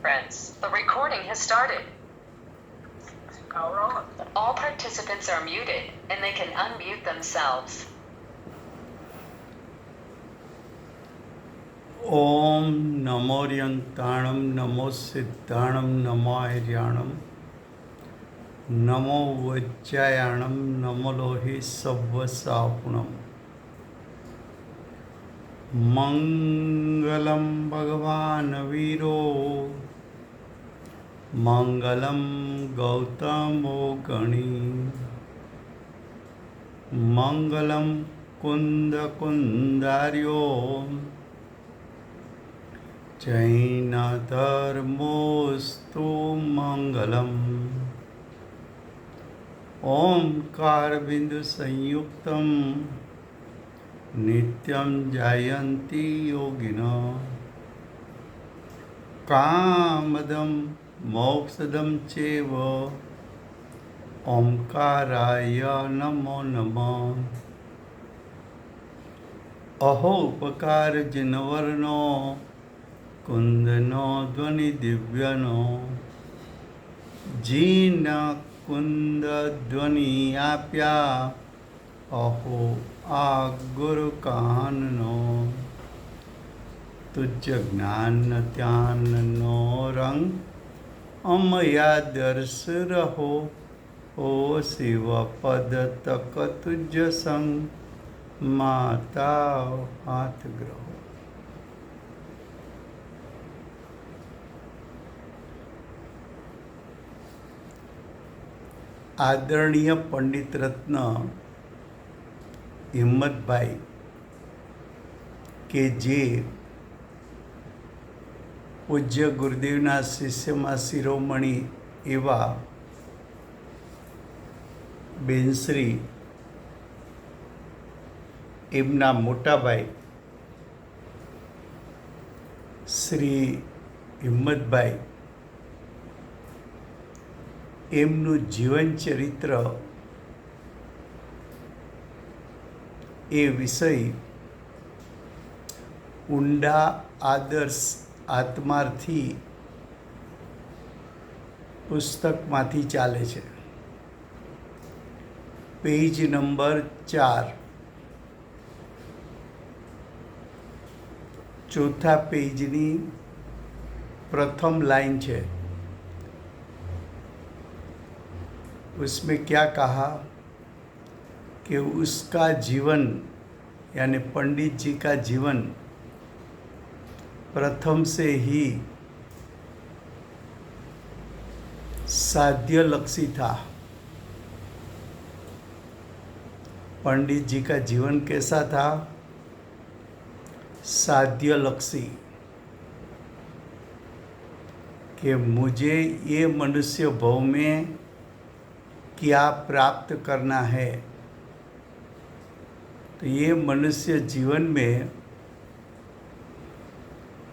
Friends, the recording has started. Power on. All participants are muted and they can unmute themselves. ओम नमो रियंताणम नमो सिद्धाणम नमो आर्याणम नमो वज्रायाणम नमो लोहि सव्वसापुणम मंगलम भगवान वीरो मंगलम गौतमो गणी मंगलम कुंद कुंदार्यो जैनधर्मोऽस्तु मंगलम ओंकारबिंदुसंयुक्तं नित्यं जायन्ति योगिनः कामदं मोक्षदं चैव ओंकाराय नमो नमः अहो उपकारजिनवर्णो कुंदनो ध्वनि दिव्यनो जीन कुंद ध्वनि आप्या अहो आ गुरु काननो तुझ ज्ञान त्यानो रंग अमया दर्श रहो ओ शिव पद तक तुझ संग माता हाथ ग्रहो। आदरणीय पंडित रत्न હિંમતભાઈ કે જે પૂજ્ય ગુરુદેવના શિષ્યમાં શિરોમણી એવા બેનશ્રી એમના મોટાભાઈ શ્રી હિંમતભાઈ એમનું જીવન ચરિત્ર એ વિષય ઊંડા આદર્શ આત્માર્થી પુસ્તકમાંથી ચાલે છે। પેજ નંબર 4, ચોથા પેજની પ્રથમ लाइन है। उसमें क्या कहा कि उसका जीवन यानी पंडित जी का जीवन प्रथम से ही साध्यलक्षी था। पंडित जी का जीवन कैसा था? साध्यलक्षी, कि मुझे ये मनुष्य भाव में क्या प्राप्त करना है, तो ये मनुष्य जीवन में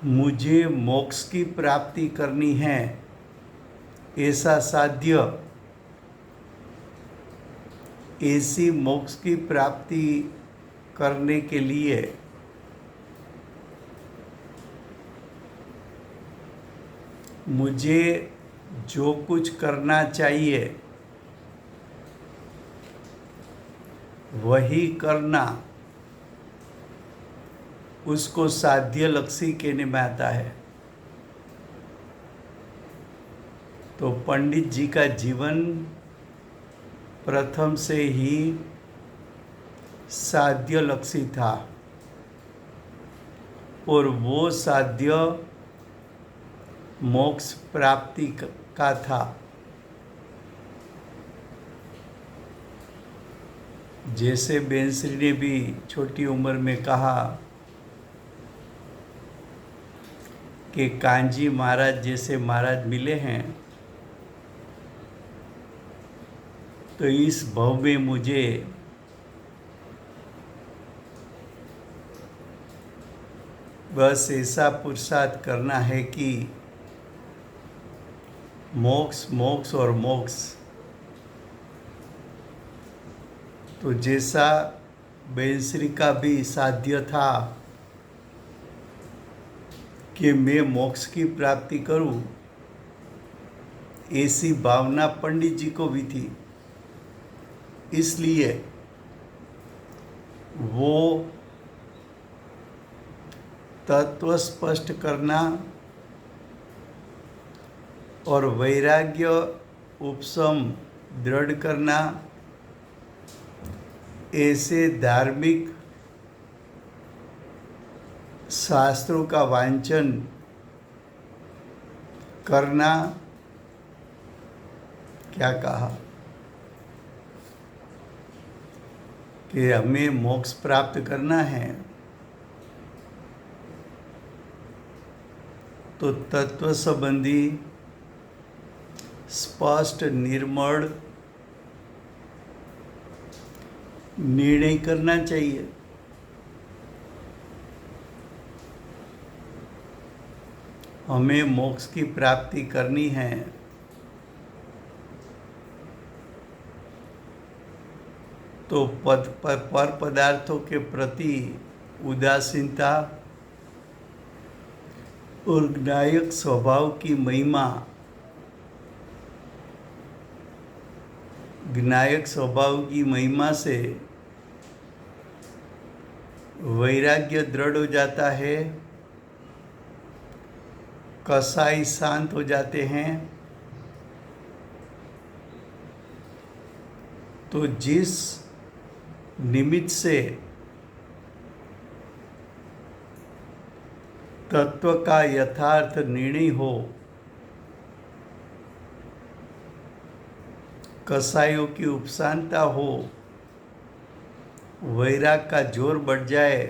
मुझे मोक्ष की प्राप्ति करनी है। ऐसा साध्य, ऐसी मोक्ष की प्राप्ति करने के लिए मुझे जो कुछ करना चाहिए वही करना, उसको साध्यलक्षी कहने में आता है। तो पंडित जी का जीवन प्रथम से ही साध्यलक्षी था और वो साध्य मोक्ष प्राप्ति का था। जैसे बेनश्री ने भी छोटी उम्र में कहा कि कांजी महाराज जैसे महाराज मिले हैं, तो इस भव में मुझे बस ऐसा पुरुषार्थ करना है कि मोक्ष मोक्ष और मोक्ष। तो जैसा बेनश्री का भी साध्य था कि मैं मोक्ष की प्राप्ति करूं, ऐसी भावना पंडित जी को भी थी, इसलिए वो तत्व स्पष्ट करना और वैराग्य उपशम दृढ़ करना, ऐसे धार्मिक शास्त्रों का वांचन करना, क्या कहा कि हमें मोक्ष प्राप्त करना है तो तत्व संबंधी स्पष्ट निर्मल निर्णय करना चाहिए। हमें मोक्ष की प्राप्ति करनी है तो पर पदार्थों के प्रति उदासीनता और ज्ञायक स्वभाव की महिमा, ज्ञायक स्वभाव की महिमा से वैराग्य दृढ़ हो जाता है, कसाई शांत हो जाते हैं। तो जिस निमित्त से तत्व का यथार्थ निर्णय हो, कसाईयों की उपशांता हो, वैराग का जोर बढ़ जाए,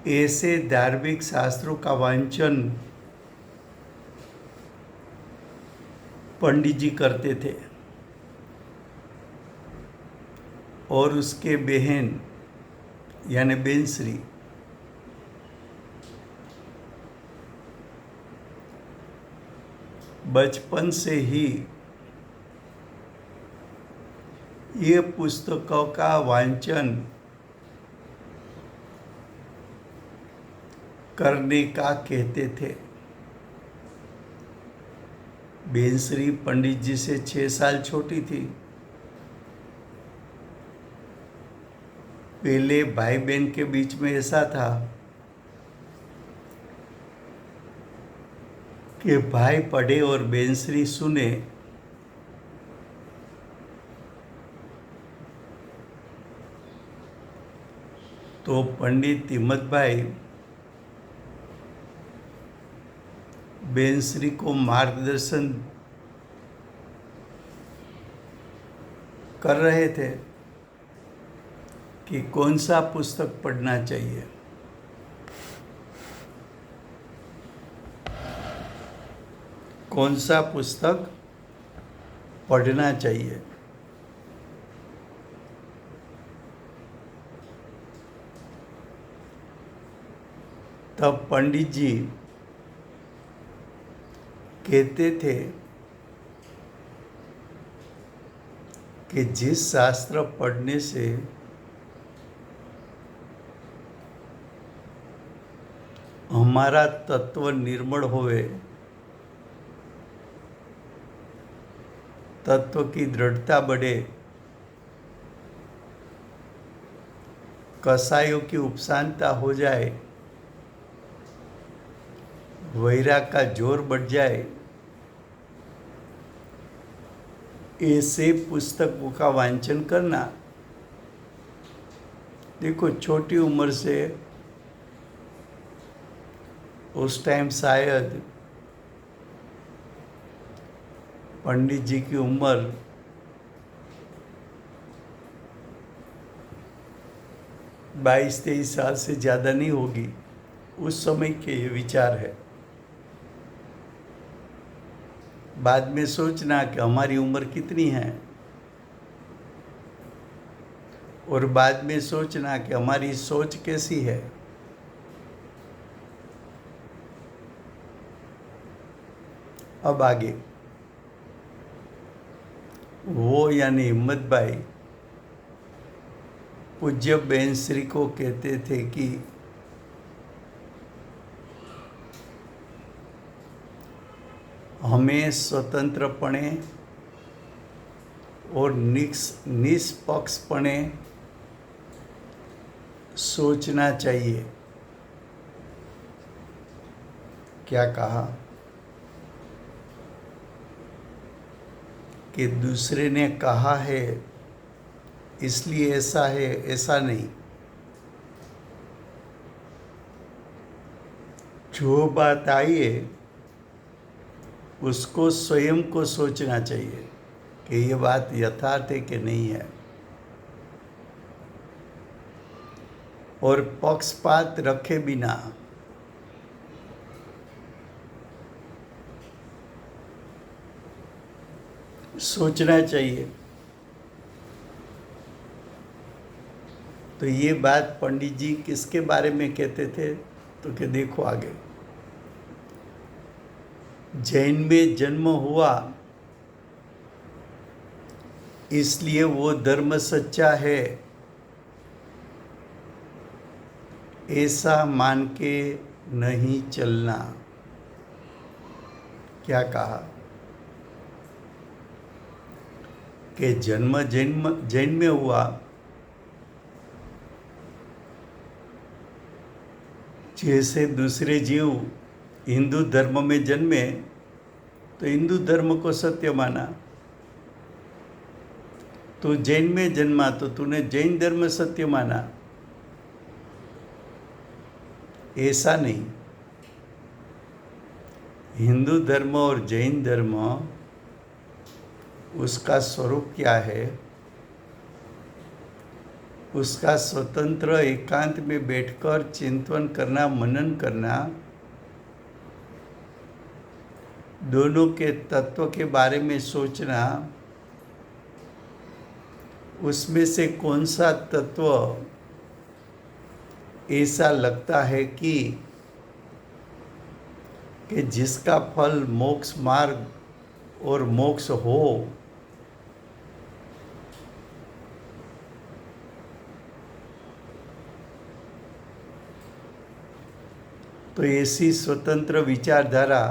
ऐसे धार्मिक शास्त्रों का वांचन पंडित जी करते थे और उसके बहन यानी बेनश्री बचपन से ही ये पुस्तकों का वांचन करने का कहते थे। बेनश्री पंडित जी से 6 साल छोटी थी। पहले भाई बहन के बीच में ऐसा था कि भाई पढ़े और बेनश्री सुने। तो पंडित हिम्मत भाई बेनश्री को मार्गदर्शन कर रहे थे कि कौन सा पुस्तक पढ़ना चाहिए। कौन सा पुस्तक पढ़ना चाहिए। तब पंडित जी कहते थे कि जिस शास्त्र पढ़ने से हमारा तत्व निर्मल होवे, तत्व की दृढ़ता बढ़े, कसाईयों की उपशांता हो जाए, वैराग का जोर बढ़ जाए, ऐसे पुस्तकों का वांचन करना। देखो छोटी उम्र से, उस टाइम शायद पंडित जी की उम्र 22-23 साल से ज़्यादा नहीं होगी। उस समय के ये विचार है। बाद में सोचना कि हमारी उम्र कितनी है और बाद में सोचना कि हमारी सोच कैसी है। अब आगे वो यानी हिम्मत भाई पूज्य बेनश्री को कहते थे कि हमें स्वतंत्रपणे और निष्पक्षपणे सोचना चाहिए। क्या कहा कि दूसरे ने कहा है इसलिए ऐसा है, ऐसा नहीं। जो बात आई है उसको स्वयं को सोचना चाहिए कि ये बात यथार्थ है कि नहीं है, और पक्षपात रखे बिना सोचना चाहिए। तो ये बात पंडित जी किसके बारे में कहते थे? तो कि देखो आगे, जैन में जन्म हुआ इसलिए वो धर्म सच्चा है, ऐसा मान के नहीं चलना। क्या कहा कि जन्म जैन में हुआ, जैसे दूसरे जीव हिंदू धर्म में जन्मे तो हिंदू धर्म को सत्य माना, तो जैन में जन्मा तो तूने जैन धर्म सत्य माना, ऐसा नहीं। हिंदू धर्म और जैन धर्म उसका स्वरूप क्या है, उसका स्वतंत्र एकांत में बैठकर चिंतन करना, मनन करना, दोनों के तत्व के बारे में सोचना, उसमें से कौन सा तत्व ऐसा लगता है कि जिसका फल मोक्ष मार्ग और मोक्ष हो, तो ऐसी स्वतंत्र विचारधारा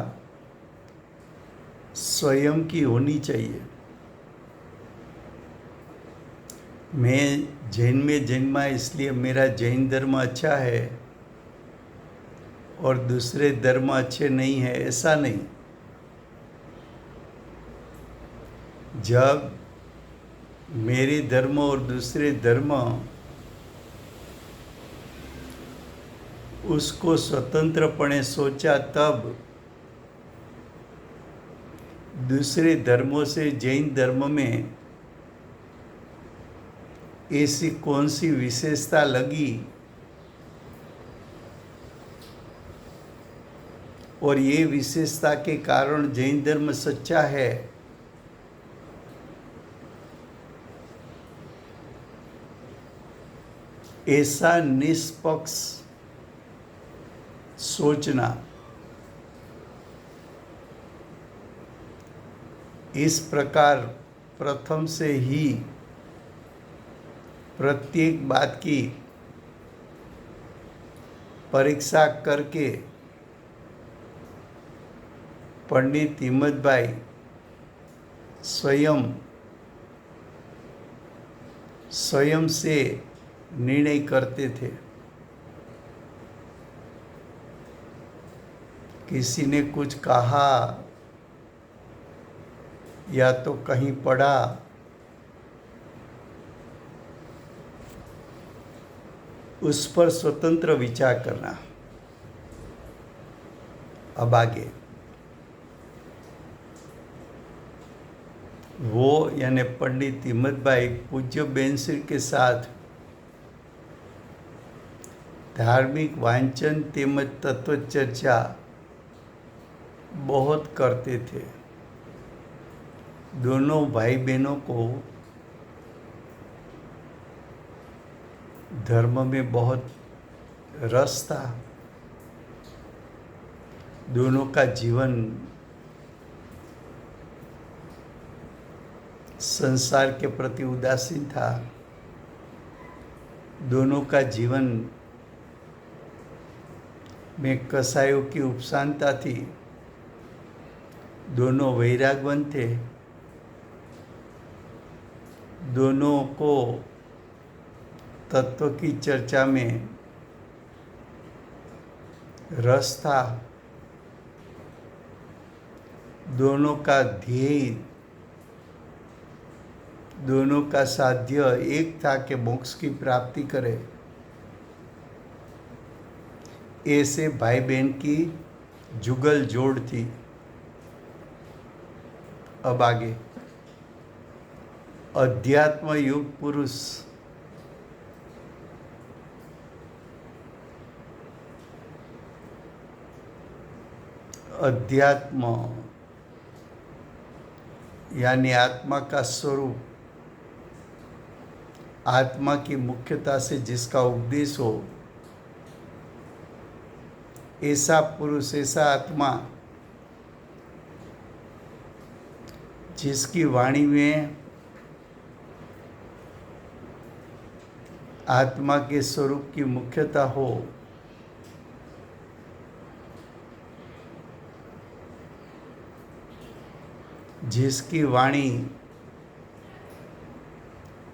स्वयं की होनी चाहिए। मैं जैन में जन्मा इसलिए मेरा जैन धर्म अच्छा है और दूसरे धर्म अच्छे नहीं है, ऐसा नहीं। जब मेरे धर्म और दूसरे धर्म उसको स्वतंत्रपणे सोचा, तब दूसरे धर्मों से जैन धर्म में ऐसी कौन सी विशेषता लगी और ये विशेषता के कारण जैन धर्म सच्चा है, ऐसा निष्पक्ष सोचना, इस प्रकार प्रथम से ही प्रत्येक बात की परीक्षा करके पंडित हिम्मतभाई स्वयं से निर्णय करते थे। किसी ने कुछ कहा या तो कहीं पढ़ा, उस पर स्वतंत्र विचार करना। अब आगे वो यानी पंडित हिम्मतभाई पूज्य बेनसिर के साथ धार्मिक वांचन तेमज तत्व चर्चा बहुत करते थे। दोनों भाई बहनों को धर्म में बहुत रस था। दोनों का जीवन संसार के प्रति उदासीन था। दोनों का जीवन में कसायों की उपशांता थी। दोनों वैरागवन थे, दोनों को तत्व की चर्चा में रस था, दोनों का ध्येय, दोनों का साध्य एक था कि मोक्ष की प्राप्ति करे। ऐसे भाई बहन की जुगल जोड़ थी। अब आगे अध्यात्म युग पुरुष। अध्यात्म यानी आत्मा का स्वरूप, आत्मा की मुख्यता से जिसका उपदेश हो, ऐसा पुरुष, ऐसा आत्मा जिसकी वाणी में आत्मा के स्वरूप की मुख्यता हो, जिसकी वाणी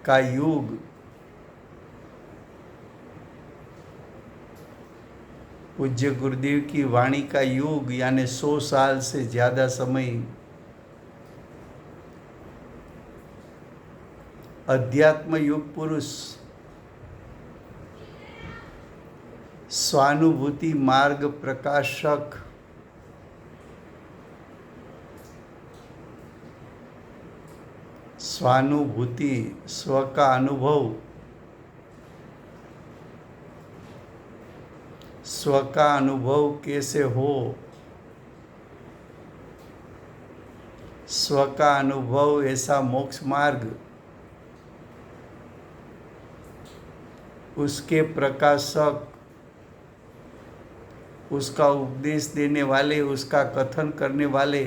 का युग पूज्य गुरुदेव की वाणी का युग यानी 100 साल से ज़्यादा समय अध्यात्म युग पुरुष स्वानुभूति मार्ग प्रकाशक, स्वानुभूति स्व का अनुभव, स्व का अनुभव कैसे हो, स्व का अनुभव ऐसा मोक्ष मार्ग, उसके प्रकाशक, उसका उपदेश देने वाले, उसका कथन करने वाले,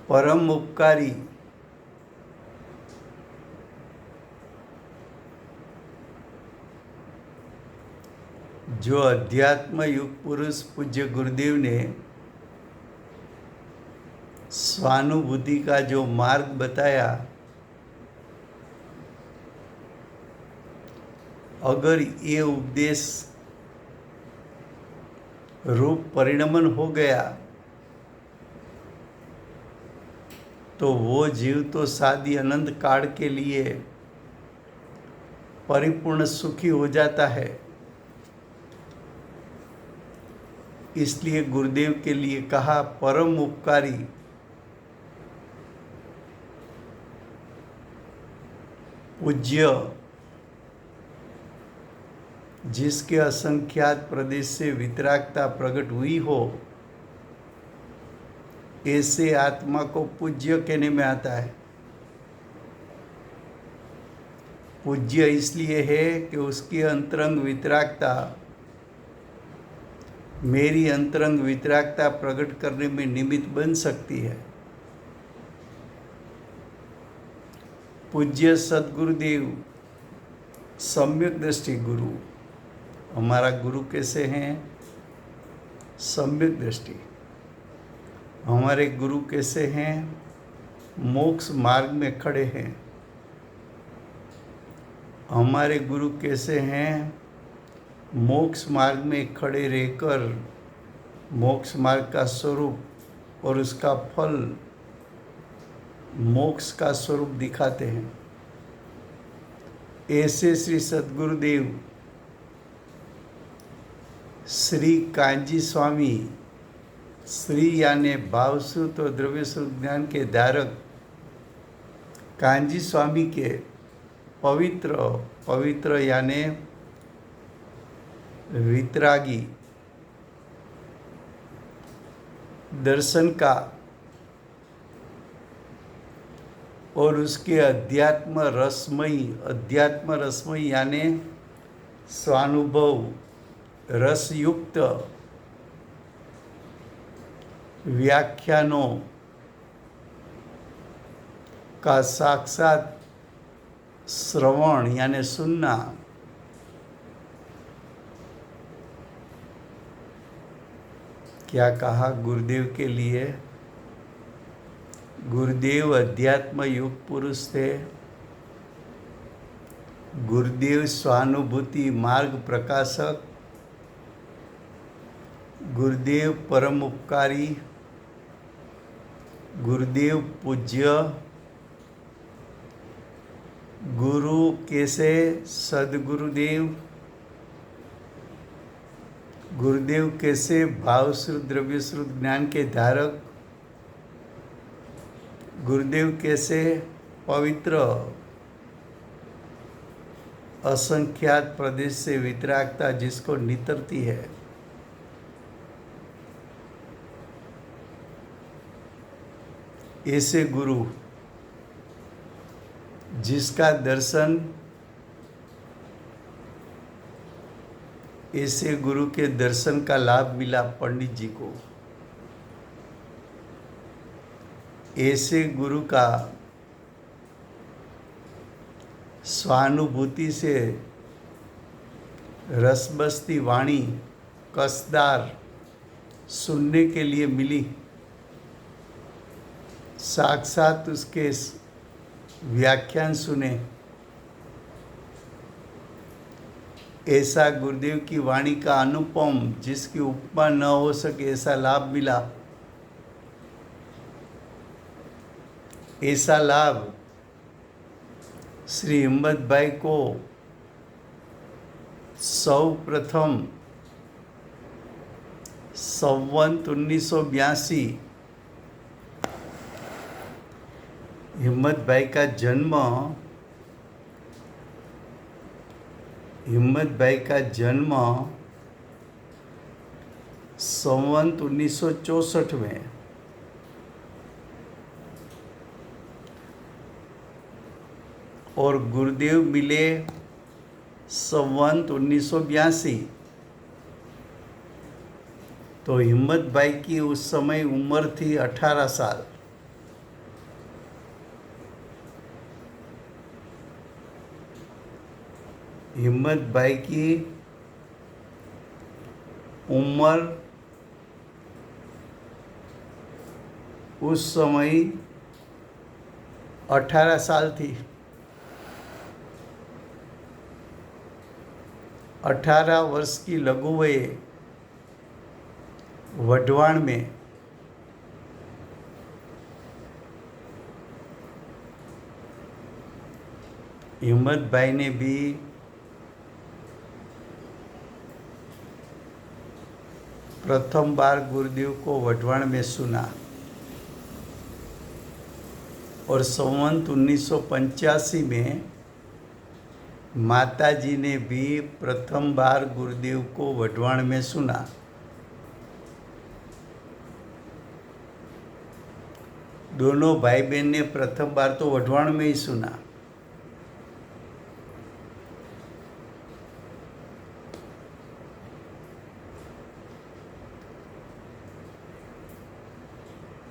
परम उपकारी, जो अध्यात्म युग पुरुष पूज्य गुरुदेव ने स्वानुभूति का जो मार्ग बताया, अगर ये उपदेश रूप परिणमन हो गया तो वो जीव तो शादी अनंत काल के लिए परिपूर्ण सुखी हो जाता है। इसलिए गुरुदेव के लिए कहा परम उपकारी, पूज्य, जिसके असंख्यात प्रदेश से वितरागता प्रकट हुई हो, ऐसे आत्मा को पूज्य कहने में आता है। पूज्य इसलिए है कि उसकी अंतरंग वितरागता मेरी अंतरंग वितरागता प्रकट करने में निमित्त बन सकती है। पूज्य सद्गुरुदेव सम्यक दृष्टि गुरु, हमारा गुरु कैसे हैं? सम्यक दृष्टि। हमारे गुरु कैसे हैं? मोक्ष मार्ग में खड़े हैं। हमारे गुरु कैसे हैं? मोक्ष मार्ग में खड़े रहकर मोक्ष मार्ग का स्वरूप और उसका फल मोक्ष का स्वरूप दिखाते हैं। ऐसे श्री सद्गुरुदेव श्री कांजी स्वामी, श्री यानी भावश्रुत और द्रव्यश्रुत ज्ञान के धारक कांजी स्वामी के पवित्र यानी वितरागी दर्शन का और उसके अध्यात्म रसमयी यानी स्वानुभव रसयुक्त व्याख्यानों का साक्षात श्रवण यानी सुनना, क्या कहा गुरुदेव के लिए? गुरुदेव अध्यात्म युग पुरुष थे। गुरुदेव स्वानुभूति मार्ग प्रकाशक, गुरुदेव परम उपकारी, गुरुदेव पूज्य। गुरु कैसे? सदगुरुदेव। गुरुदेव कैसे? भाव श्रुत द्रव्य श्रुत ज्ञान के धारक। गुरुदेव कैसे? पवित्र, असंख्यात प्रदेश से वितरागता जिसको नितरती है। ऐसे गुरु जिसका दर्शन, ऐसे गुरु के दर्शन का लाभ मिला पंडित जी को। ऐसे गुरु का स्वानुभूति से रसबस्ती वाणी कसदार सुनने के लिए मिली। साक्षात उसके व्याख्यान सुने। ऐसा गुरुदेव की वाणी का अनुपम, जिसकी उपमा न हो सके, ऐसा लाभ मिला। ऐसा लाभ श्री हिम्मत भाई को सर्वप्रथम संवत 1982 हिम्मत भाई का जन्म संवत 1964 में। और गुरुदेव मिले संवत 1982। तो हिम्मत भाई की उस समय उम्र थी 18 साल। हिम्मत भाई की उम्र उस समय 18 साल थी। 18 वर्ष की लघु वये वढवाण में हिम्मत भाई ने भी प्रथम बार गुरुदेव को वढवाण में सुना। और संवत 1985 में माताजी ने भी प्रथम बार गुरुदेव को वढवाण में सुना। दोनों भाई बहन ने प्रथम बार तो वढवाण में ही सुना।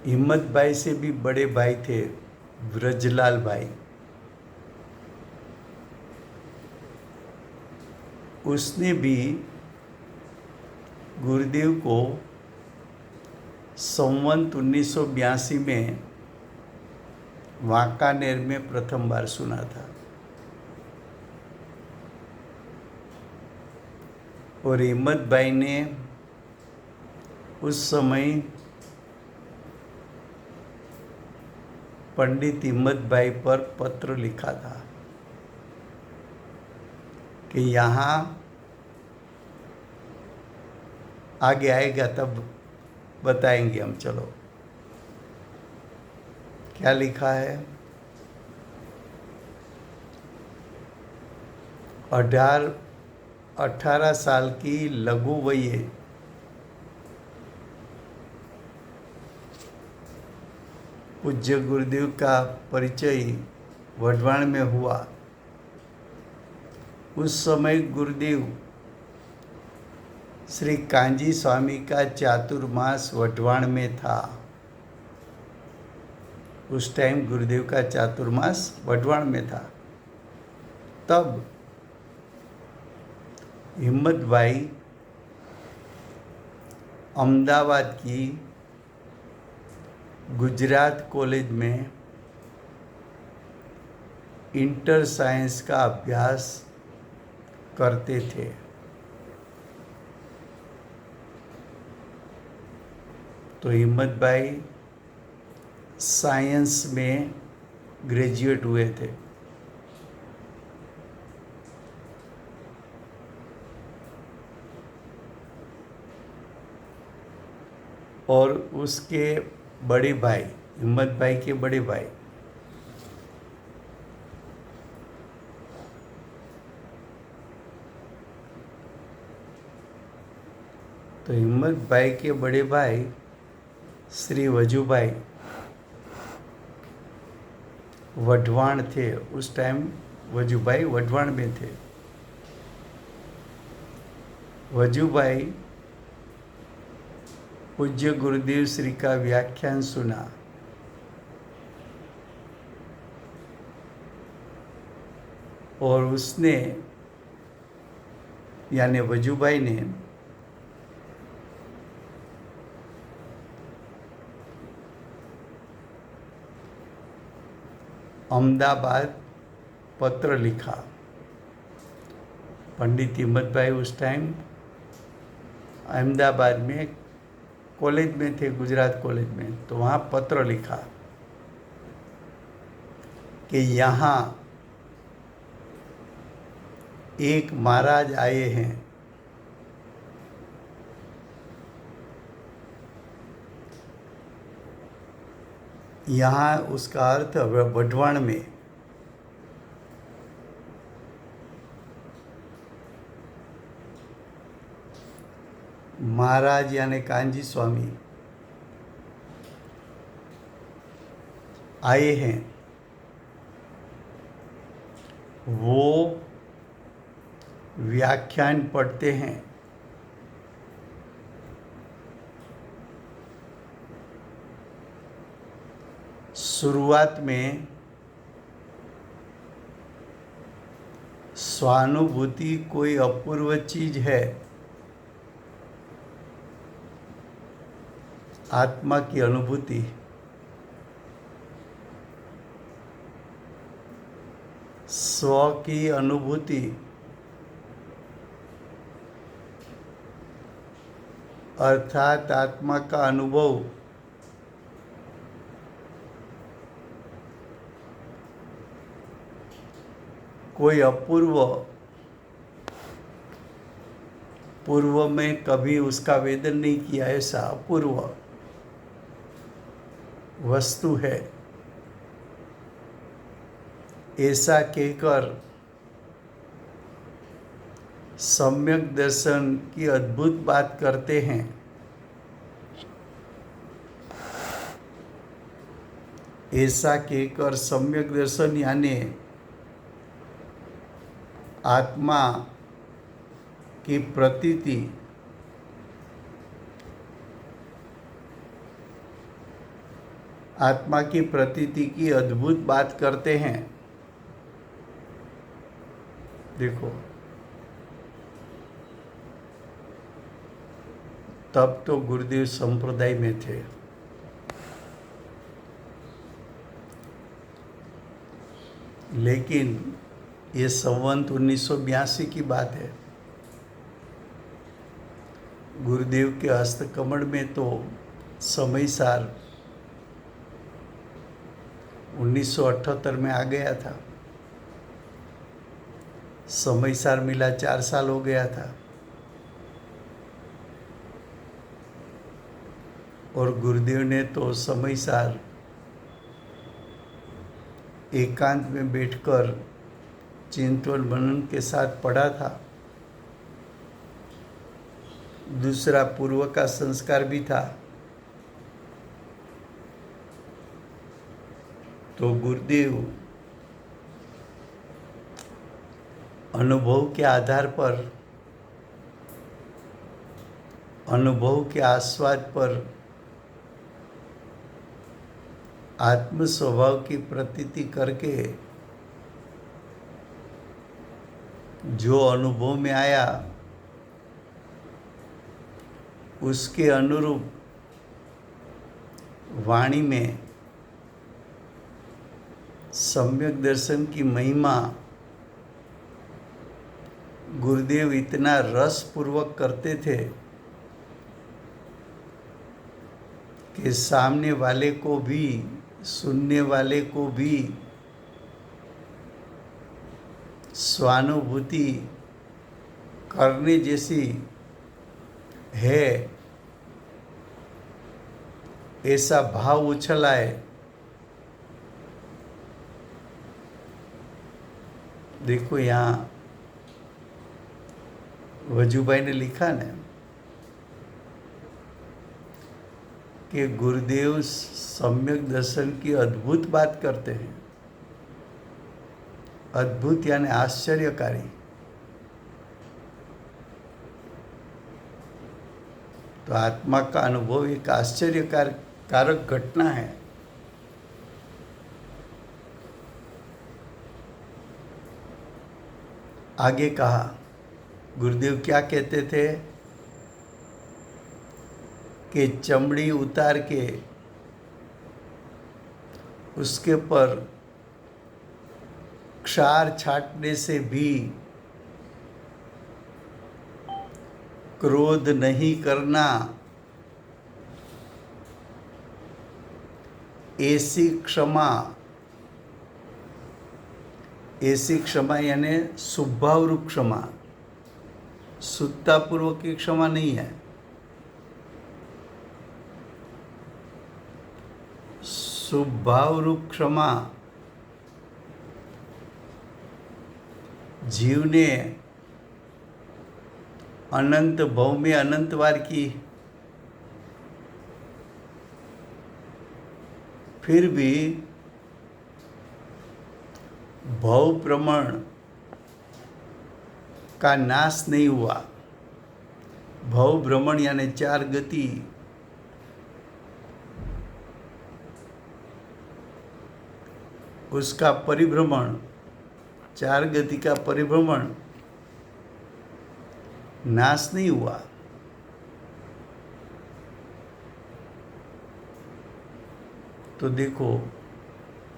हिम्मत भाई से भी बड़े भाई थे ब्रजलाल भाई। उसने भी गुरुदेव को संवत 1982 में वांकानेर में प्रथम बार सुना था। और हिम्मत भाई ने उस समय पंडित हिम्मत भाई पर पत्र लिखा था कि यहाँ आगे आएगा तब बताएंगे हम। चलो, क्या लिखा है? 18 साल की लघु वये पूज्य गुरुदेव का परिचय वढवाण में हुआ। उस समय गुरुदेव श्री कांजी स्वामी का चातुर्मास वढवाण में था। उस टाइम गुरुदेव का चातुर्मास वढवाण में था। तब हिम्मत भाई अहमदाबाद की गुजरात कॉलेज में इंटर साइंस का अभ्यास करते थे। तो हिम्मत भाई साइंस में ग्रेजुएट हुए थे। और उसके बड़े भाई, हिम्मत भाई के बड़े भाई, तो हिम्मत भाई के बड़े भाई श्री वजूभाई वढवाण थे। उस टाइम वजूभाई वढवाण में थे। वजूभाई पूज्य गुरुदेव श्री का व्याख्यान सुना। और उसने यानी वजूभाई ने अहमदाबाद पत्र लिखा। पंडित हिम्मत भाई उस टाइम अहमदाबाद में कॉलेज में थे, गुजरात कॉलेज में। तो वहाँ पत्र लिखा कि यहाँ एक महाराज आए हैं, यहाँ उसका अर्थ वढवाण में महाराज यानी कांजी स्वामी आए हैं। वो व्याख्यान पढ़ते हैं। शुरुआत में स्वानुभूति कोई अपूर्व चीज है, आत्मा की अनुभूति। स्व की अनुभूति अर्थात आत्मा का अनुभव कोई अपूर्व, पूर्व में कभी उसका वेदन नहीं किया ऐसा अपूर्व वस्तु है, ऐसा कहकर सम्यक दर्शन की अद्भुत बात करते हैं। ऐसा कहकर सम्यक दर्शन यानी आत्मा की प्रतीति, आत्मा की प्रतीति की अद्भुत बात करते हैं। देखो, तब तो गुरुदेव संप्रदाय में थे। लेकिन ये संवत 1982 की बात है। गुरुदेव के हस्तकमल में तो समय सार 1978 में आ गया था। समय सार मिला 4 साल हो गया था। और गुरुदेव ने तो समय सार एकांत में बैठकर चिंतन मनन के साथ पढ़ा था। दूसरा पूर्व का संस्कार भी था। तो गुरुदेव अनुभव के आधार पर, अनुभव के आस्वाद पर आत्म स्वभाव की प्रतीति करके जो अनुभव में आया उसके अनुरूप वाणी में सम्यक दर्शन की महिमा गुरुदेव इतना रस पूर्वक करते थे कि सामने वाले को भी, सुनने वाले को भी स्वानुभूति करने जैसी है, ऐसा भाव उछल आए। देखो यहाँ वजूभाई ने लिखा ना कि गुरुदेव सम्यक दर्शन की अद्भुत बात करते हैं। अद्भुत यानी आश्चर्यकारी। तो आत्मा का अनुभव एक आश्चर्यकारक घटना है। आगे कहा, गुरुदेव क्या कहते थे कि चमड़ी उतार के उसके पर क्षार छाटने से भी क्रोध नहीं करना, ऐसी क्षमा यानी स्वभाव रूप क्षमा, शुद्धतापूर्वक की क्षमा नहीं है। स्वभाव रूप क्षमा जीव ने अनंत भव में अनंत बार की, फिर भी भव प्रमाण का नाश नहीं हुआ। भव भ्रमण यानी 4 गति, उसका परिभ्रमण, 4 गति का परिभ्रमण नाश नहीं हुआ। तो देखो,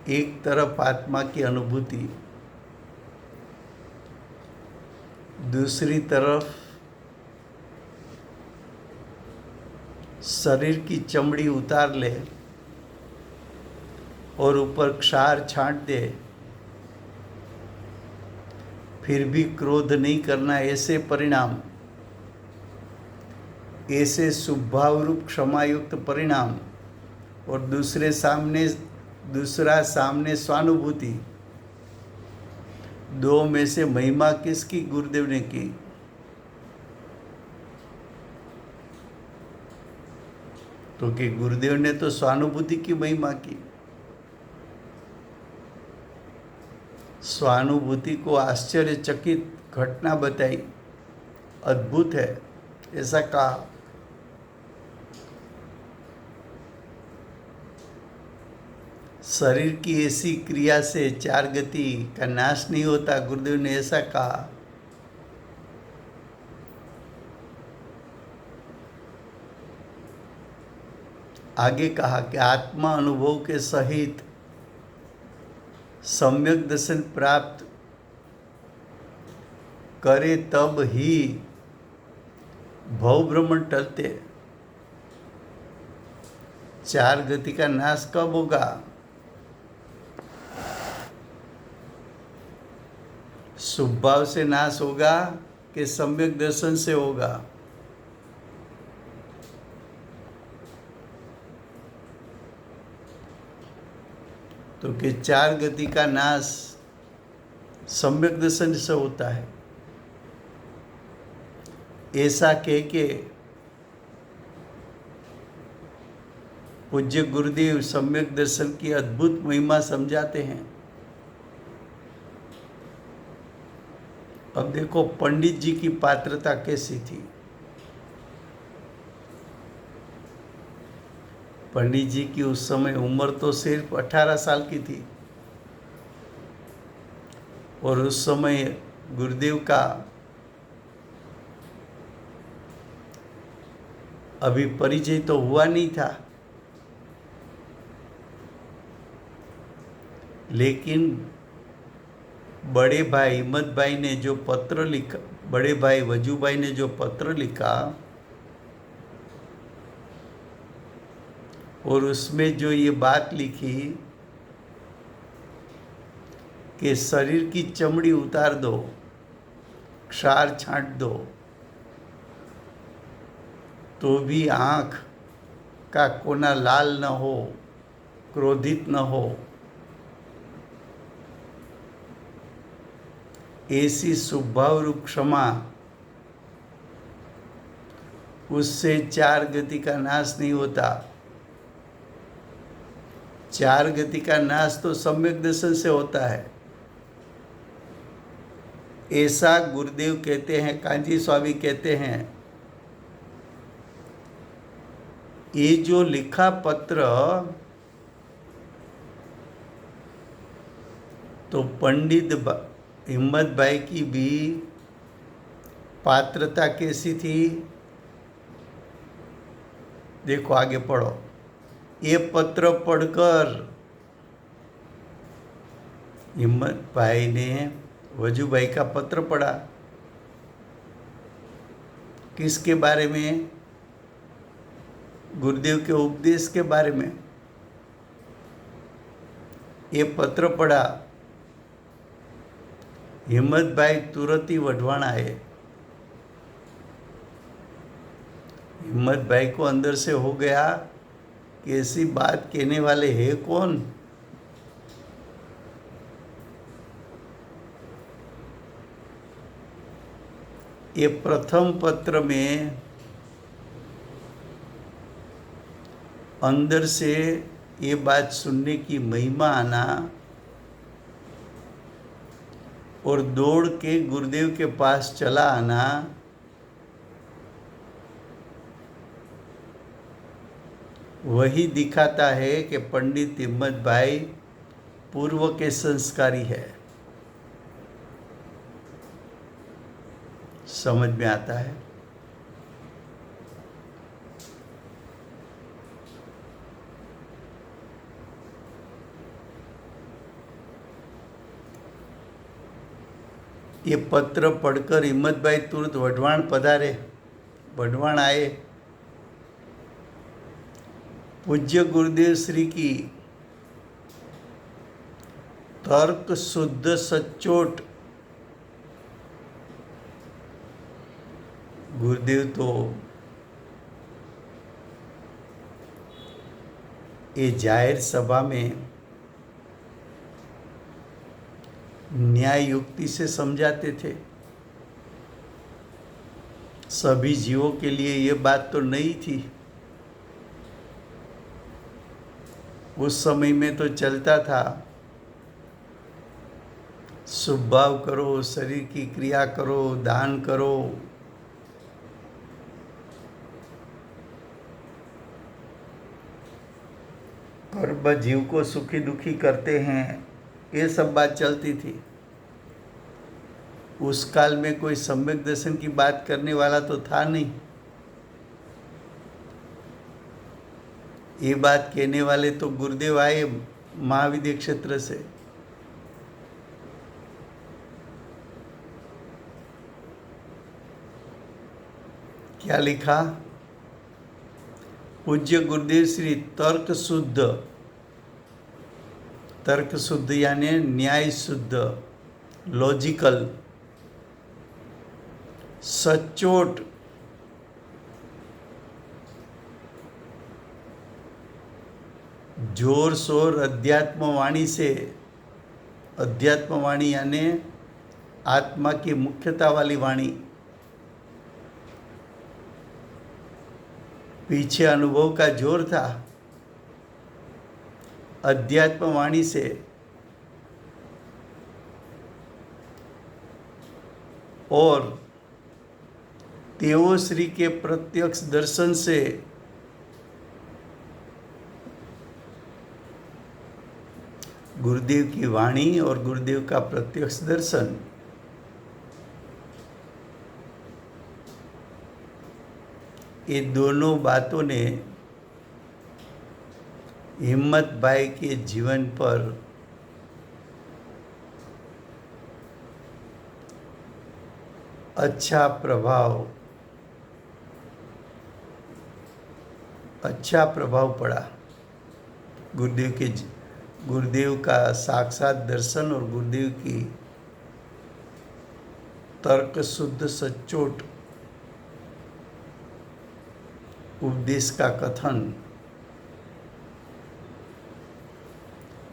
एक तरफ आत्मा की अनुभूति, दूसरी तरफ शरीर की चमड़ी उतार ले और ऊपर क्षार छांट दे, फिर भी क्रोध नहीं करना, ऐसे परिणाम, ऐसे स्वभाव रूप क्षमायुक्त परिणाम, और दूसरा सामने स्वानुभूति, 2 में से महिमा किसकी गुरुदेव ने की? तो कि गुरुदेव ने तो स्वानुभूति की महिमा की। स्वानुभूति को आश्चर्यचकित घटना बताई, अद्भुत है ऐसा कहा। शरीर की ऐसी क्रिया से 4 गति का नाश नहीं होता, गुरुदेव ने ऐसा कहा। आगे कहा कि आत्मा अनुभव के सहित सम्यक दर्शन प्राप्त करे तब ही भव भ्रमण टलते। 4 गति का नाश कब होगा? स्वभाव से नाश होगा कि सम्यक दर्शन से होगा? तो कि 4 गति का नाश सम्यक दर्शन से होता है, ऐसा कह के पूज्य गुरुदेव सम्यक दर्शन की अद्भुत महिमा समझाते हैं। अब देखो पंडित जी की पात्रता कैसी थी। पंडित जी की उस समय उम्र तो सिर्फ 18 साल की थी, और उस समय गुरुदेव का अभी परिचय तो हुआ नहीं था, लेकिन बड़े भाई हिम्मत भाई ने जो पत्र लिखा, बड़े भाई वजू भाई ने जो पत्र लिखा और उसमें जो ये बात लिखी कि शरीर की चमड़ी उतार दो, क्षार छांट दो, तो भी आँख का कोना लाल न हो, क्रोधित न हो, ऐसी स्वभाव रूप क्षमा, उससे 4 गति का नाश नहीं होता। 4 गति का नाश तो सम्यक दर्शन से होता है, ऐसा गुरुदेव कहते हैं, कांजी स्वामी कहते हैं। ये जो लिखा पत्र तो पंडित हिम्मत भाई की भी पात्रता कैसी थी, देखो आगे पढ़ो। ये पत्र पढ़कर हिम्मत भाई ने वजू भाई का पत्र पढ़ा, किसके बारे में? गुरुदेव के उपदेश के बारे में। ये पत्र पढ़ा, हिम्मत भाई तुरंत ही वढवाण आए। हिम्मत भाई को अंदर से हो गया कि ऐसी बात कहने वाले है कौन? ये प्रथम पत्र में अंदर से ये बात सुनने की महिमा आना और दौड़ के गुरुदेव के पास चला आना, वही दिखाता है कि पंडित हिम्मत भाई पूर्व के संस्कारी है। समझ में आता है? ये पत्र पढ़कर हिम्मत भाई तुरंत वढवाण पधारे, वढवाण आए। पूज्य गुरुदेव श्री की तर्क शुद्ध सच्चोट, गुरुदेव तो ये जाहिर सभा में न्याय युक्ति से समझाते थे। सभी जीवों के लिए ये बात तो नहीं थी, उस समय में तो चलता था शुभ भाव करो, शरीर की क्रिया करो, दान करो, कर्म जीव को सुखी दुखी करते हैं, ये सब बात चलती थी। उस काल में कोई सम्यक दर्शन की बात करने वाला तो था नहीं। ये बात कहने वाले तो गुरुदेव आए महाविद्य क्षेत्र से। क्या लिखा? पूज्य गुरुदेव श्री तर्क शुद्ध, तर्क शुद्ध यानी न्याय शुद्ध, लॉजिकल, सच्चोट, जोर शोर अध्यात्म वाणी से, अध्यात्म वाणी यानी आत्मा की मुख्यता वाली वाणी, पीछे अनुभव का जोर था, अध्यात्म वाणी से और तेओ श्री के प्रत्यक्ष दर्शन से गुरुदेव की वाणी और गुरुदेव का प्रत्यक्ष दर्शन, ये दोनों बातों ने हिम्मत भाई के जीवन पर अच्छा प्रभाव पड़ा। गुरुदेव का साक्षात दर्शन और गुरुदेव की तर्क शुद्ध सचोट उपदेश का कथन,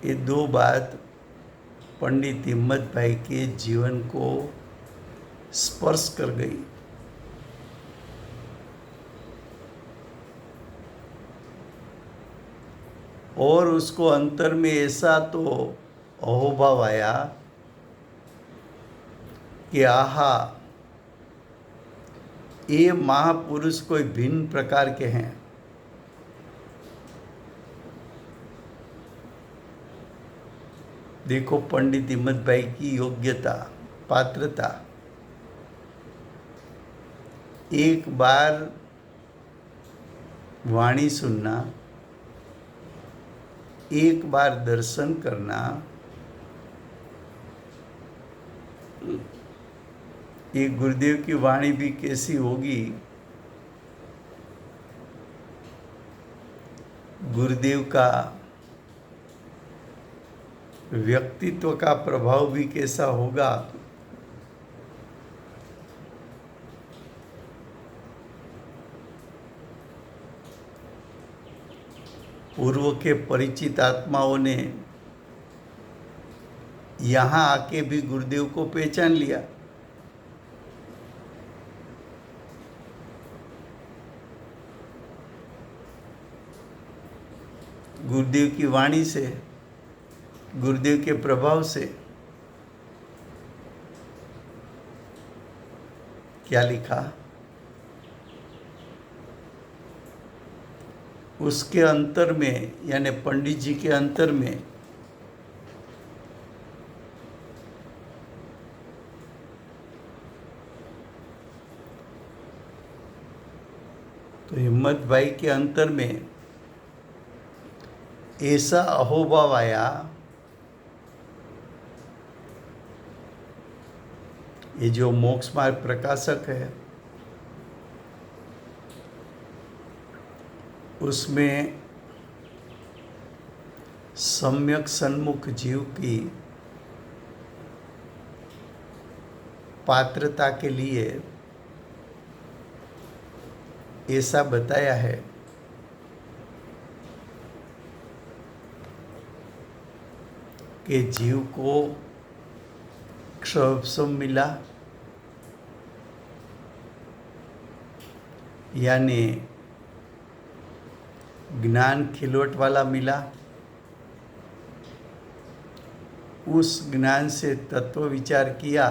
ये दो बात पंडित हिम्मत भाई के जीवन को स्पर्श कर गई। और उसको अंतर में ऐसा तो अहोभाव आया कि आहा, ये महापुरुष कोई भिन्न प्रकार के हैं। देखो पंडित हिम्मत भाई की योग्यता, पात्रता। एक बार वाणी सुनना, एक बार दर्शन करना, ये गुरुदेव की वाणी भी कैसी होगी, गुरुदेव का व्यक्तित्व का प्रभाव भी कैसा होगा। पूर्व के परिचित आत्माओं ने यहाँ आके भी गुरुदेव को पहचान लिया। गुरुदेव की वाणी से, गुरुदेव के प्रभाव से। क्या लिखा? उसके अंतर में, यानी पंडित जी के अंतर में तो हिम्मत भाई के अंतर में ऐसा अहोभाव आया, ये जो मोक्ष मार्ग प्रकाशक है उसमें सम्यक सन्मुख जीव की पात्रता के लिए ऐसा बताया है कि जीव को क्षोभ मिला, यानी ज्ञान खिलौट वाला मिला। उस ज्ञान से तत्व विचार किया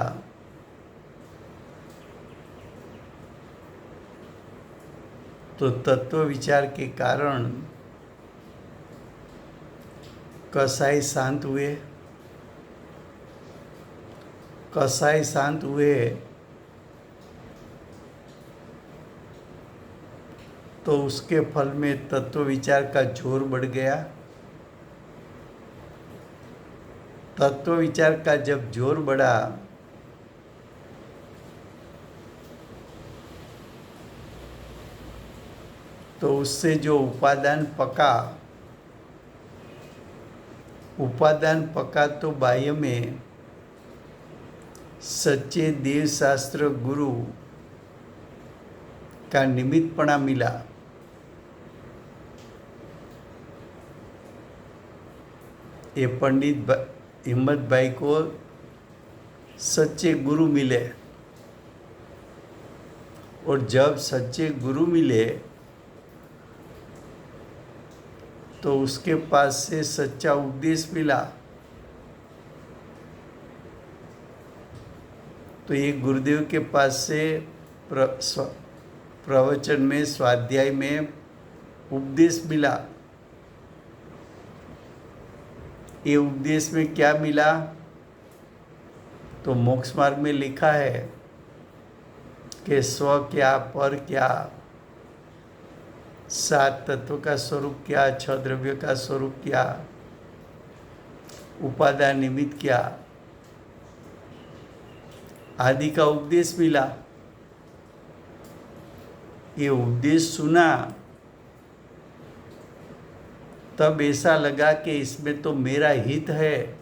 तो तत्व विचार के कारण कसाई शांत हुए। कसाई शांत हुए तो उसके फल में तत्व विचार का जोर बढ़ गया। तत्व विचार का जब जोर बढ़ा तो उससे जो उपादान पका तो बाह्य में सच्चे देव शास्त्र गुरु का निमित्तपणा मिला। ये पंडित हिम्मत भाई को सच्चे गुरु मिले, और जब सच्चे गुरु मिले तो उसके पास से सच्चा उपदेश मिला। तो ये गुरुदेव के पास से प्रवचन में, स्वाध्याय में उपदेश मिला। ये उपदेश में क्या मिला? तो मोक्ष मार्ग में लिखा है कि स्व क्या, पर क्या, सात तत्व का स्वरूप क्या, छह द्रव्य का स्वरूप क्या, उपादान निमित्त क्या, आदि का उपदेश मिला। ये उपदेश सुना तब ऐसा लगा कि इसमें तो मेरा हित है।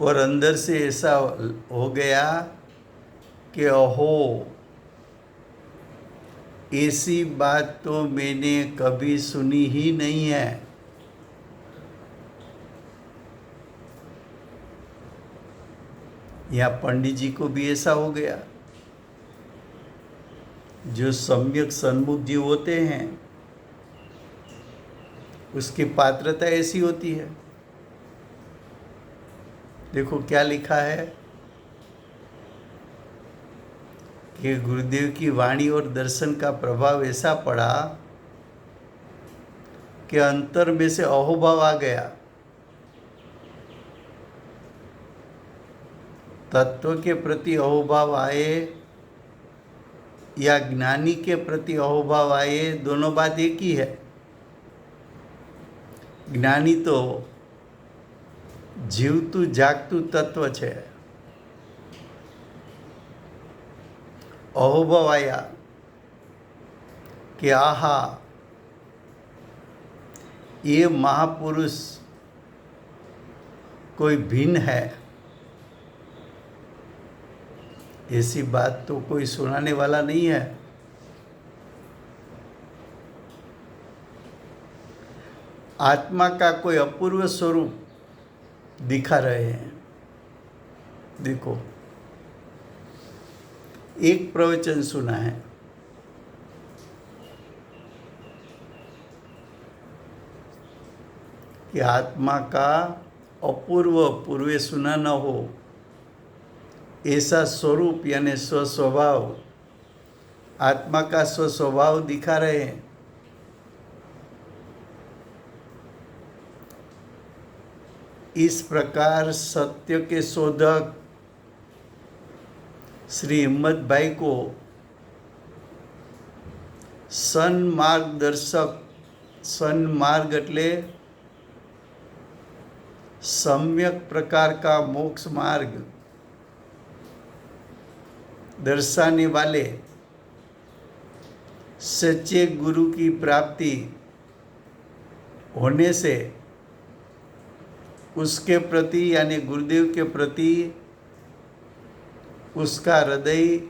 और अंदर से ऐसा हो गया कि ओहो, ऐसी बात तो मैंने कभी सुनी ही नहीं है। या पंडित जी को भी ऐसा हो गया। जो सम्यक सन्मुख जीव होते हैं उसकी पात्रता ऐसी होती है। देखो क्या लिखा है कि गुरुदेव की वाणी और दर्शन का प्रभाव ऐसा पड़ा कि अंतर में से अहोभाव आ गया। तत्व के प्रति अहोभाव आए या ज्ञानी के प्रति अहोभाव आए, दोनों बात एक ही है। ज्ञानी तो जीवતું जागતું तत्व છે। अहोभाव आया कि आहा, ये महापुरुष कोई भिन्न है। ऐसी बात तो कोई सुनाने वाला नहीं है। आत्मा का कोई अपूर्व स्वरूप दिखा रहे हैं। देखो, एक प्रवचन सुना है कि आत्मा का अपूर्व, पूर्वे सुना न हो ऐसा स्वरूप यानी स्वस्वभाव, आत्मा का स्वस्वभाव दिखा रहे हैं। इस प्रकार सत्य के शोधक श्री हिम्मत भाई को सन्मार्गदर्शक, सन्मार्ग એટલે सम्यक प्रकार का मोक्ष मार्ग दर्शाने वाले सच्चे गुरु की प्राप्ति होने से उसके प्रति यानी गुरुदेव के प्रति उसका हृदय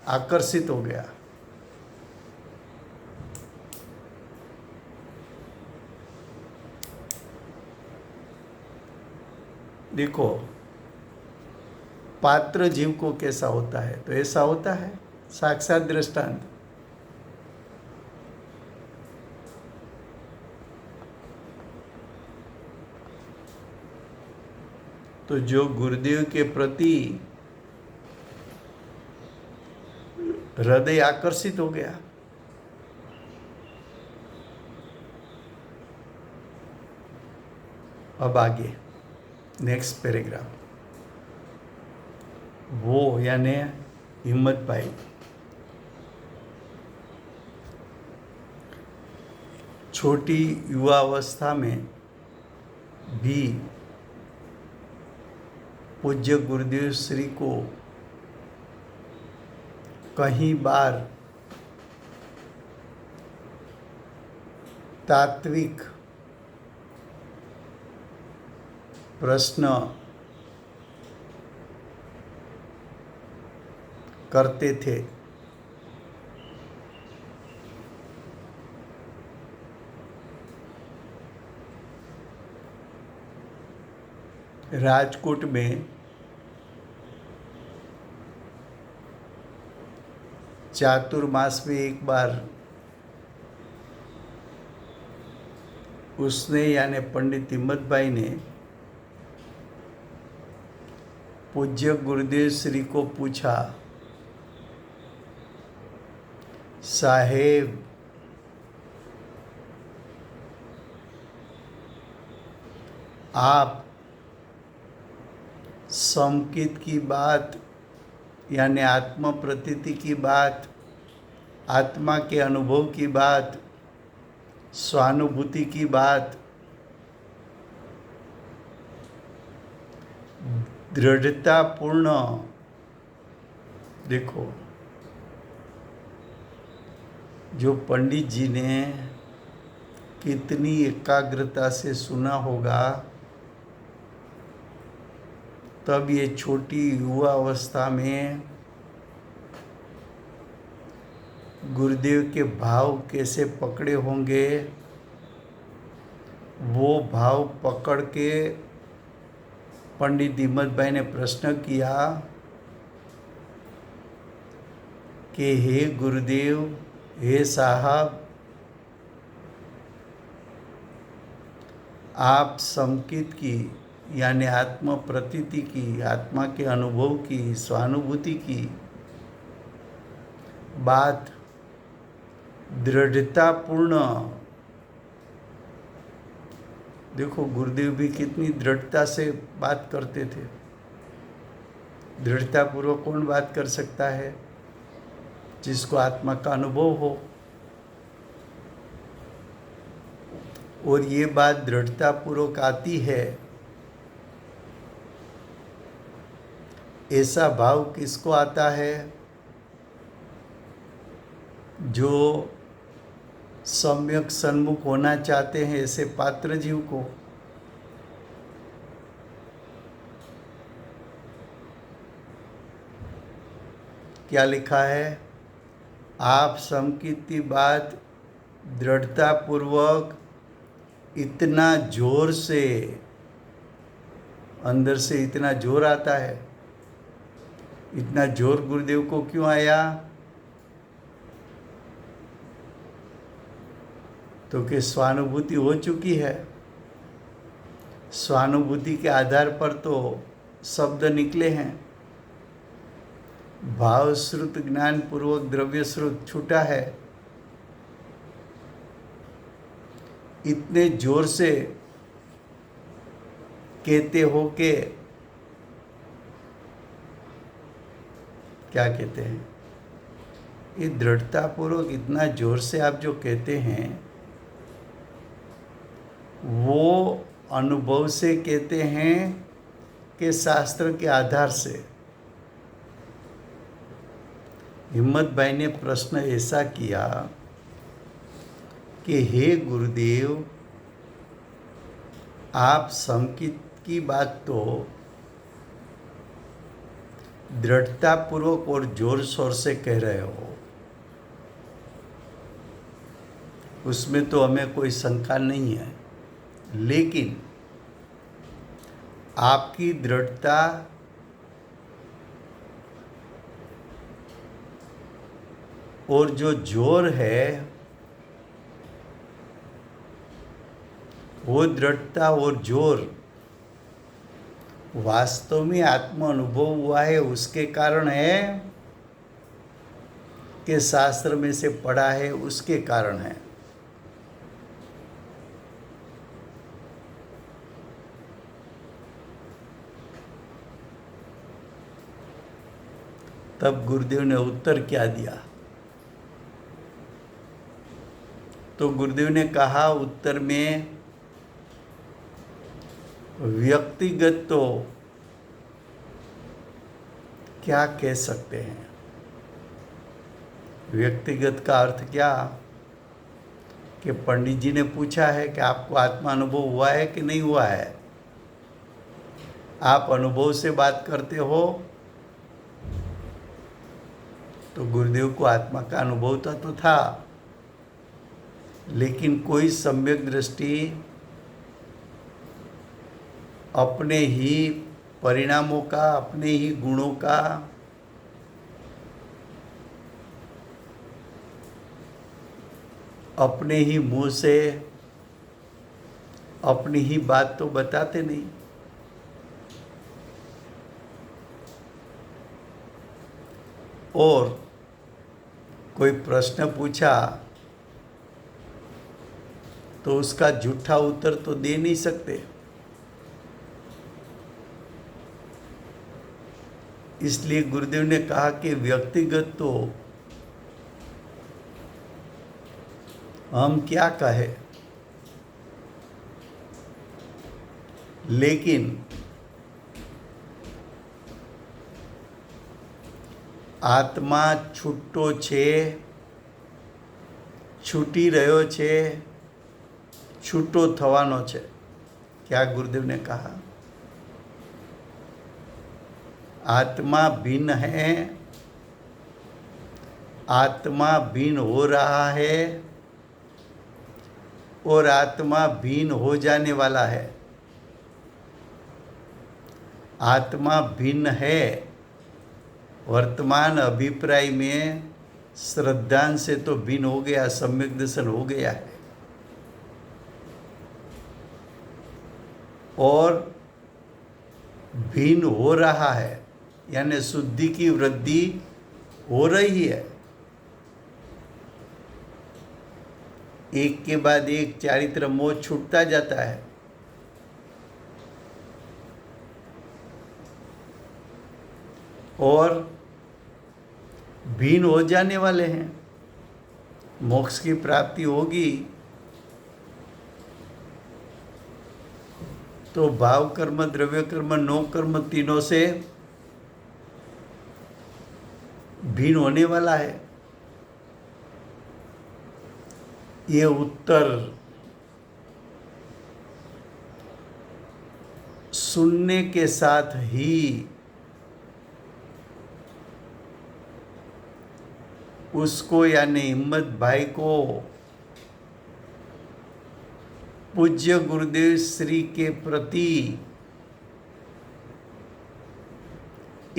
आकर्षित हो गया। देखो, पात्र जीव को कैसा होता है, तो ऐसा होता है साक्षात दृष्टांत। तो जो गुरुदेव के प्रति हृदय आकर्षित हो गया, अब आगे नेक्स्ट पैराग्राफ। वो यानी हिम्मत भाई छोटी युवावस्था में भी पूज्य गुरुदेव श्री को कई बार तात्विक प्रश्न करते थे। राजकोट में चातुर्मास में एक बार उसने यानी पंडित हिम्मत भाई ने पूज्य गुरुदेव श्री को पूछा, साहेब आप समकित की बात यानी आत्म प्रतीति की बात, आत्मा के अनुभव की बात, स्वानुभूति की बात, दृढ़ता पूर्ण। देखो, जो पंडित जी ने कितनी एकाग्रता से सुना होगा, तब ये छोटी युवा अवस्था में गुरुदेव के भाव कैसे पकड़े होंगे। वो भाव पकड़ के पंडित हिम्मत भाई ने प्रश्न किया कि हे गुरुदेव, हे साहब, आप संकित की यानी आत्म प्रतीति की, आत्मा के अनुभव की, स्वानुभूति की बात दृढ़ता पूर्ण। देखो, गुरुदेव भी कितनी दृढ़ता से बात करते थे। दृढ़ता पूर्वक कौन बात कर सकता है? जिसको आत्मा का अनुभव हो। और ये बात दृढ़ता पूर्वक आती है, ऐसा भाव किसको आता है? जो सम्यक सन्मुख होना चाहते हैं, ऐसे पात्र जीव को। क्या लिखा है? आप संकित की बात दृढ़ता पूर्वक इतना जोर से, अंदर से इतना जोर आता है। इतना जोर गुरुदेव को क्यों आया? तो कि स्वानुभूति हो चुकी है। स्वानुभूति के आधार पर तो शब्द निकले हैं। भाव श्रुत ज्ञान पूर्वक द्रव्य श्रुत छूटा है। इतने जोर से कहते हो के, क्या कहते हैं, ये दृढ़ता पूर्वक इतना जोर से आप जो कहते हैं, वो अनुभव से कहते हैं कि शास्त्र के आधार से? हिम्मत भाई ने प्रश्न ऐसा किया कि हे गुरुदेव, आप संकित की बात तो दृढ़ता पूर्वक और जोर शोर से कह रहे हो, उसमें तो हमें कोई शंका नहीं है, लेकिन आपकी दृढ़ता और जो जोर है, वो दृढ़ता और जोर वास्तव में आत्म अनुभव हुआ है, उसके कारण है कि शास्त्र में से पढ़ा है, उसके कारण है। तब गुरुदेव ने उत्तर क्या दिया? तो गुरुदेव ने कहा उत्तर में, व्यक्तिगत तो क्या कह सकते हैं? व्यक्तिगत का अर्थ क्या? कि पंडित जी ने पूछा है कि आपको आत्मा अनुभव हुआ है कि नहीं हुआ है? आप अनुभव से बात करते हो, तो गुरुदेव को आत्मा का अनुभव तो था, लेकिन कोई सम्यक दृष्टि अपने ही परिणामों का, अपने ही गुणों का, अपने ही मुंह से अपनी ही बात तो बताते नहीं। और कोई प्रश्न पूछा तो उसका झूठा उत्तर तो दे नहीं सकते। इसलिए गुरुदेव ने कहा कि व्यक्तिगत तो हम क्या कहें, लेकिन આત્મા છૂટો છે, છૂટી રહ્યો છે, છૂટો થવાનો છે। क्या गुरुदेव ने कहा? आत्मा भिन्न है, आत्मा भिन्न हो रहा है और आत्मा भिन्न हो जाने वाला है। आत्मा भिन्न है, वर्तमान अभिप्राय में श्रद्धांश से तो भिन्न हो गया, सम्यक दर्शन हो गया है, और भिन्न हो रहा है, यानी शुद्धि की वृद्धि हो रही है। एक के बाद एक चारित्र मोह छूटता जाता है। और भिन्न हो जाने वाले हैं। मोक्ष की प्राप्ति होगी तो भाव कर्म, द्रव्य कर्म, नो कर्म तीनों से भिन्न होने वाला है। ये उत्तर सुनने के साथ ही उसको यानी हिम्मत भाई को पूज्य गुरुदेव श्री के प्रति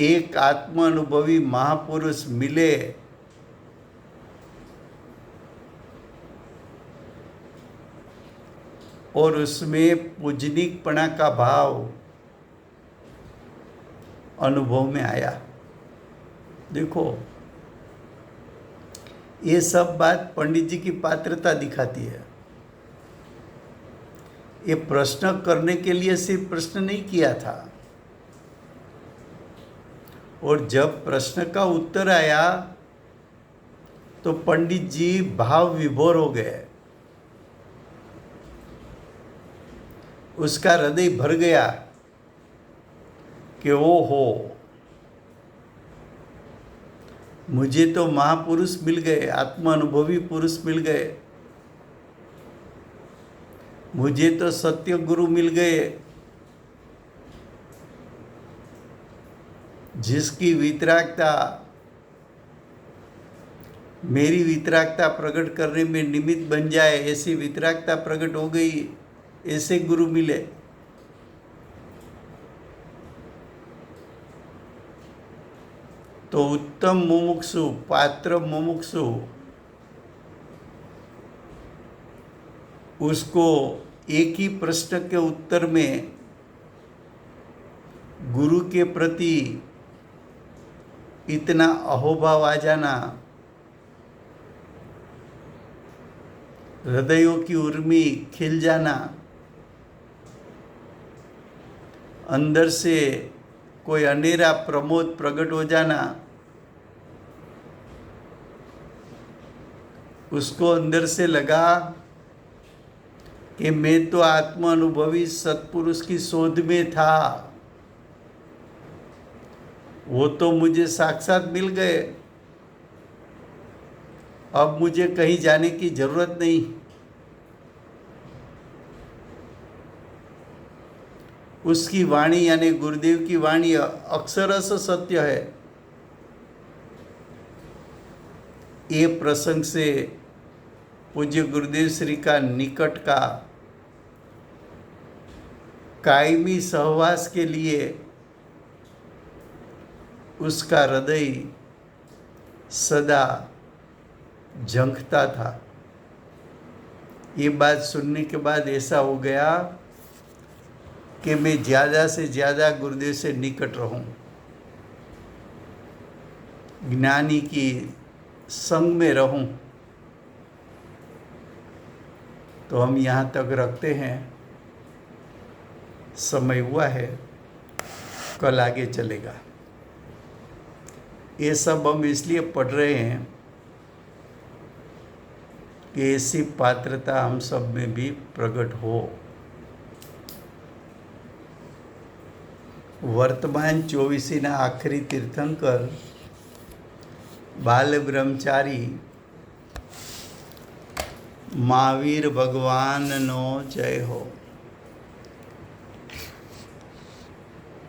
एक आत्म अनुभवी महापुरुष मिले और उसमें पूजनिकपणा का भाव अनुभव में आया। देखो, ये सब बात पंडित जी की पात्रता दिखाती है। ये प्रश्न करने के लिए सिर्फ प्रश्न नहीं किया था, और जब प्रश्न का उत्तर आया तो पंडित जी भाव विभोर हो गए। उसका हृदय भर गया कि ओ हो, मुझे तो महापुरुष मिल गए, आत्मा अनुभवी पुरुष मिल गए, मुझे तो सत्य गुरु मिल गए, जिसकी वितरागता मेरी वितरागता प्रकट करने में निमित्त बन जाए, ऐसी वितरागता प्रकट हो गई, ऐसे गुरु मिले। तो उत्तम मुमुक्षु, पात्र मुमुक्षु, उसको एक ही प्रश्न के उत्तर में गुरु के प्रति इतना अहोभाव आ जाना, हृदयों की उर्मी खिल जाना, अंदर से कोई अनेरा प्रमोद प्रकट हो जाना, उसको अंदर से लगा कि मैं तो आत्मा अनुभवी सत्पुरुष की शोध में था, वो तो मुझे साक्षात मिल गए, अब मुझे कहीं जाने की जरूरत नहीं। उसकी वाणी यानी गुरुदेव की वाणी अक्षरश सत्य है। ये प्रसंग से पूज्य गुरुदेव श्री का निकट का कायमी सहवास के लिए उसका हृदय सदा झंखता था। ये बात सुनने के बाद ऐसा हो गया कि मैं ज़्यादा से ज़्यादा गुरुदेव से निकट रहूं, ज्ञानी की संग में रहूं। तो हम यहाँ तक रखते हैं, समय हुआ है, कल आगे चलेगा। ये सब हम इसलिए पढ़ रहे हैं कि ऐसी पात्रता हम सब में भी प्रकट हो। वर्तमान 24 आखरी तीर्थंकर बाल ब्रह्मचारी महावीर भगवाननो जय हो।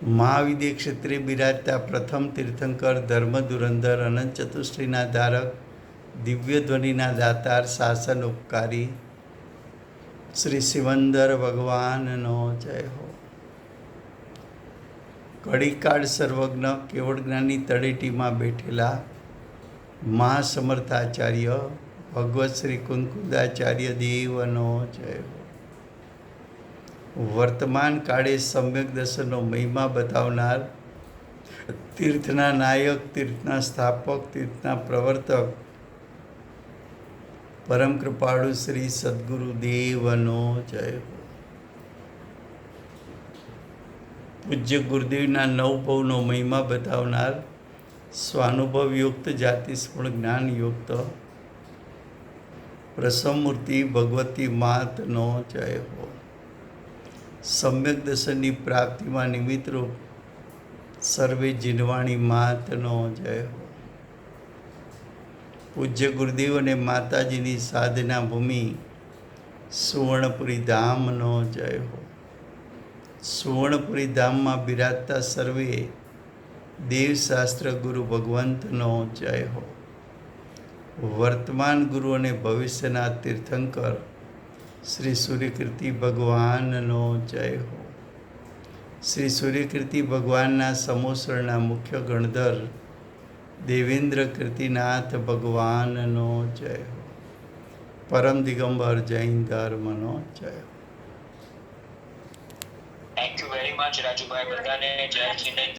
મહાવિદ્ય ક્ષેત્રે બિરાજતા પ્રથમ તીર્થંકર ધર્મ ધુરંધર અનંત ચતુષ્ટ્રીના ધારક દિવ્ય ધ્વનિના દાતાર શાસન ઉપકારી શ્રી સિવંદર ભગવાનનો જય હો। કડીકાળ સર્વજ્ઞ કેવળ જ્ઞાની તળેટીમાં બેઠેલા મહાસમર્થાચાર્ય ભગવત શ્રી કુંકુદાચાર્ય દેવનો જય હો। વર્તમાન કાળે સમ્યક દર્શનનો મહિમા બતાવનાર તીર્થના નાયક, તીર્થના સ્થાપક, તીર્થના પ્રવર્તક પરમ કૃપાળુ શ્રી સદગુરુ દેવનો જય હો। પૂજ્ય ગુરુદેવના નવભવનો મહિમા બતાવનાર સ્વાનુભવ યુક્ત જાતિસ્પૂર્ણ જ્ઞાન યુક્ત પ્રસમમૂર્તિ ભગવતી માતનો જય હો। સમ્યક દર્શનની પ્રાપ્તિમાં નિમિત્તરૂપ સર્વે જીનવાણી માતનો જય હો। પૂજ્ય ગુરુદેવ અને માતાજીની સાધના ભૂમિ સુવર્ણપુરી ધામનો જય હો। સુવર્ણપુરી ધામમાં બિરાજતા સર્વે દેવશાસ્ત્ર ગુરુ ભગવંતનો જય હો। વર્તમાન ગુરુ અને ભવિષ્યના તીર્થંકર શ્રી સૂર્યકીર્તિ ભગવાનનો જય હો। શ્રી સૂર્યકીર્તિ ભગવાનના સમોસરના મુખ્ય ગણધર દેવેન્દ્ર કીર્તિનાથ ભગવાનનો જય હો। પરમ દિગંબર જૈન ધર્મનો જય હો। Thank you very much Rajubhai, બધાને જય શ્રી